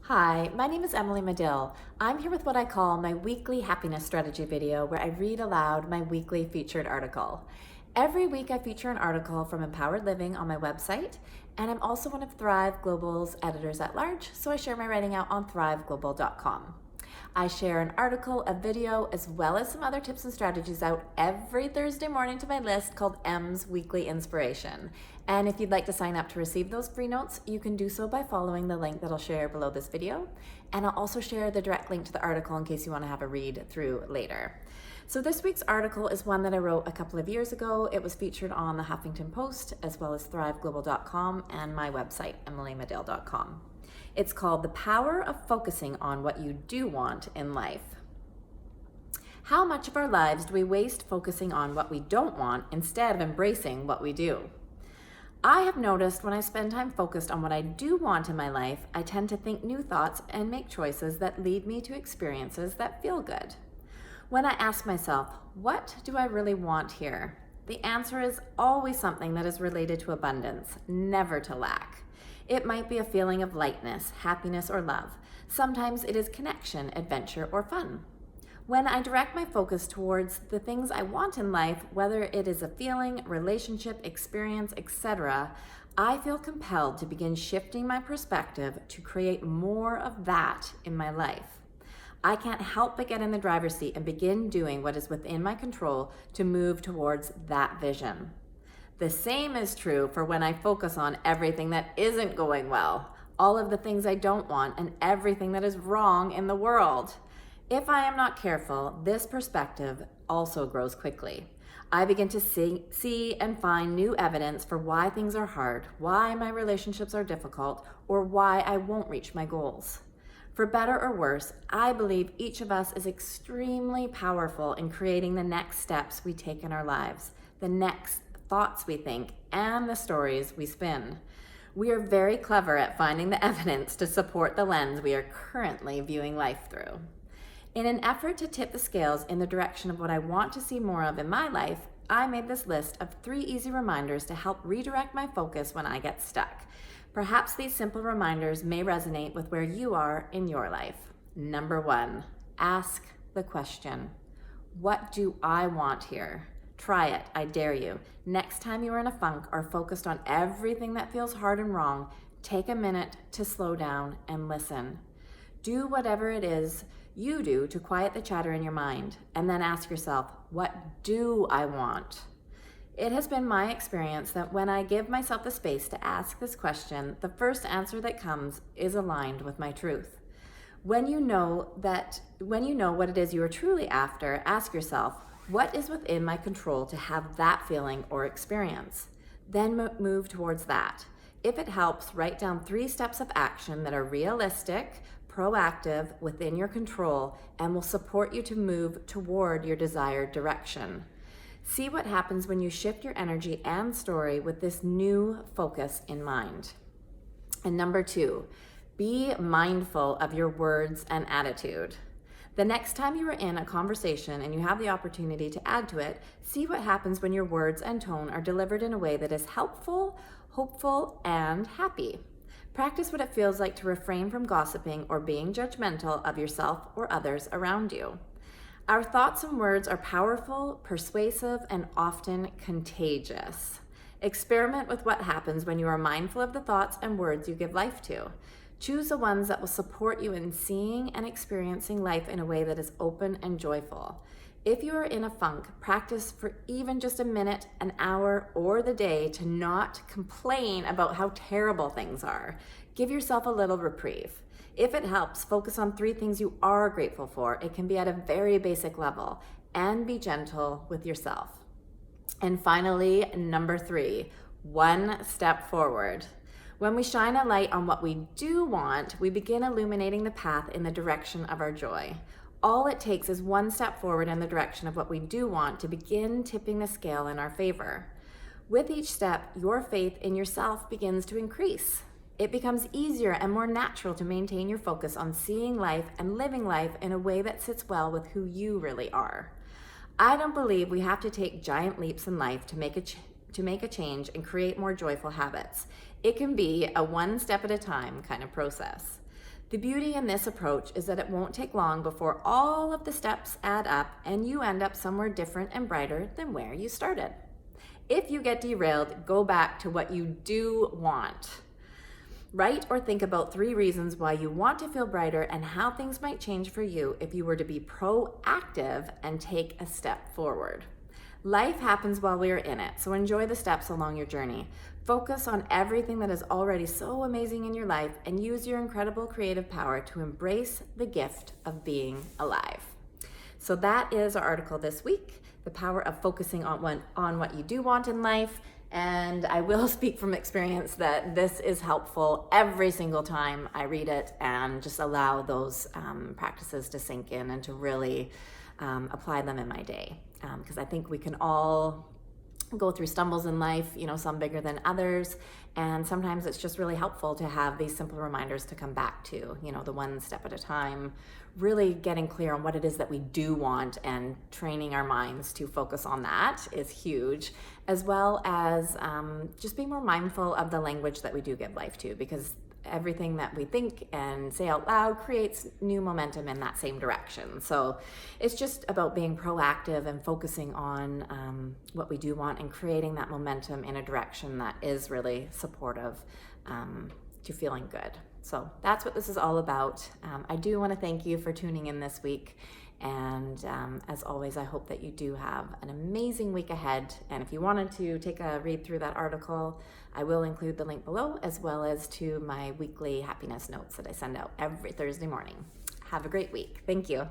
Hi, my name is Emily Madill. I'm here with what I call my weekly happiness strategy video where I read aloud my weekly featured article. Every week I feature an article from Empowered Living on my website, and I'm also one of Thrive Global's editors at large, so I share my writing out on thriveglobal.com. I share an article, a video, as well as some other tips and strategies out every Thursday morning to my list called M's Weekly Inspiration. And if you'd like to sign up to receive those free notes, you can do so by following the link that I'll share below this video. And I'll also share the direct link to the article in case you want to have a read through later. So this week's article is one that I wrote a couple of years ago. It was featured on the Huffington Post, as well as thriveglobal.com and my website, emilymadill.com. It's called The Power of Focusing on What You Do Want in Life. How much of our lives do we waste focusing on what we don't want instead of embracing what we do? I have noticed when I spend time focused on what I do want in my life, I tend to think new thoughts and make choices that lead me to experiences that feel good. When I ask myself, what do I really want here? The answer is always something that is related to abundance, never to lack. It might be a feeling of lightness, happiness, or love. Sometimes it is connection, adventure, or fun. When I direct my focus towards the things I want in life, whether it is a feeling, relationship, experience, etc., I feel compelled to begin shifting my perspective to create more of that in my life. I can't help but get in the driver's seat and begin doing what is within my control to move towards that vision. The same is true for when I focus on everything that isn't going well, all of the things I don't want, and everything that is wrong in the world. If I am not careful, this perspective also grows quickly. I begin to see and find new evidence for why things are hard, why my relationships are difficult, or why I won't reach my goals. For better or worse, I believe each of us is extremely powerful in creating the next steps we take in our lives, the next thoughts we think, and the stories we spin. We are very clever at finding the evidence to support the lens we are currently viewing life through. In an effort to tip the scales in the direction of what I want to see more of in my life, I made this list of 3 easy reminders to help redirect my focus when I get stuck. Perhaps these simple reminders may resonate with where you are in your life. Number 1, ask the question, what do I want here? Try it, I dare you. Next time you are in a funk or focused on everything that feels hard and wrong, take a minute to slow down and listen. Do whatever it is you do to quiet the chatter in your mind, and then ask yourself, what do I want? It has been my experience that when I give myself the space to ask this question, the first answer that comes is aligned with my truth. When you know what it is you are truly after, ask yourself, what is within my control to have that feeling or experience? Then move towards that. If it helps, write down 3 steps of action that are realistic, proactive, within your control, and will support you to move toward your desired direction. See what happens when you shift your energy and story with this new focus in mind. And number 2, be mindful of your words and attitude. The next time you are in a conversation and you have the opportunity to add to it, see what happens when your words and tone are delivered in a way that is helpful, hopeful, and happy. Practice what it feels like to refrain from gossiping or being judgmental of yourself or others around you. Our thoughts and words are powerful, persuasive, and often contagious. Experiment with what happens when you are mindful of the thoughts and words you give life to. Choose the ones that will support you in seeing and experiencing life in a way that is open and joyful. If you are in a funk, practice for even just a minute, an hour, or the day to not complain about how terrible things are. Give yourself a little reprieve. If it helps, focus on 3 things you are grateful for. It can be at a very basic level, and be gentle with yourself. And finally, number 3, 1 step forward. When we shine a light on what we do want, we begin illuminating the path in the direction of our joy. All it takes is 1 step forward in the direction of what we do want to begin tipping the scale in our favor. With each step, your faith in yourself begins to increase. It becomes easier and more natural to maintain your focus on seeing life and living life in a way that sits well with who you really are. I don't believe we have to take giant leaps in life to make a change and create more joyful habits. It can be a 1 step at a time kind of process. The beauty in this approach is that it won't take long before all of the steps add up and you end up somewhere different and brighter than where you started. If you get derailed, go back to what you do want. Write or think about 3 reasons why you want to feel brighter and how things might change for you if you were to be proactive and take a step forward. Life happens while we are in it, so enjoy the steps along your journey. Focus on everything that is already so amazing in your life and use your incredible creative power to embrace the gift of being alive. So that is our article this week, the power of focusing on what you do want in life. And I will speak from experience that this is helpful every single time I read it, and just allow those practices to sink in and to really apply them in my day. Because I think we can all go through stumbles in life, some bigger than others. And sometimes it's just really helpful to have these simple reminders to come back to, the one step at a time, really getting clear on what it is that we do want and training our minds to focus on that is huge, as well as just being more mindful of the language that we do give life to, because everything that we think and say out loud creates new momentum in that same direction. So it's just about being proactive and focusing on what we do want and creating that momentum in a direction that is really supportive to feeling good. So that's what this is all about. I do want to thank you for tuning in this week. And as always, I hope that you do have an amazing week ahead. And if you wanted to take a read through that article, I will include the link below, as well as to my weekly happiness notes that I send out every Thursday morning. Have a great week. Thank you.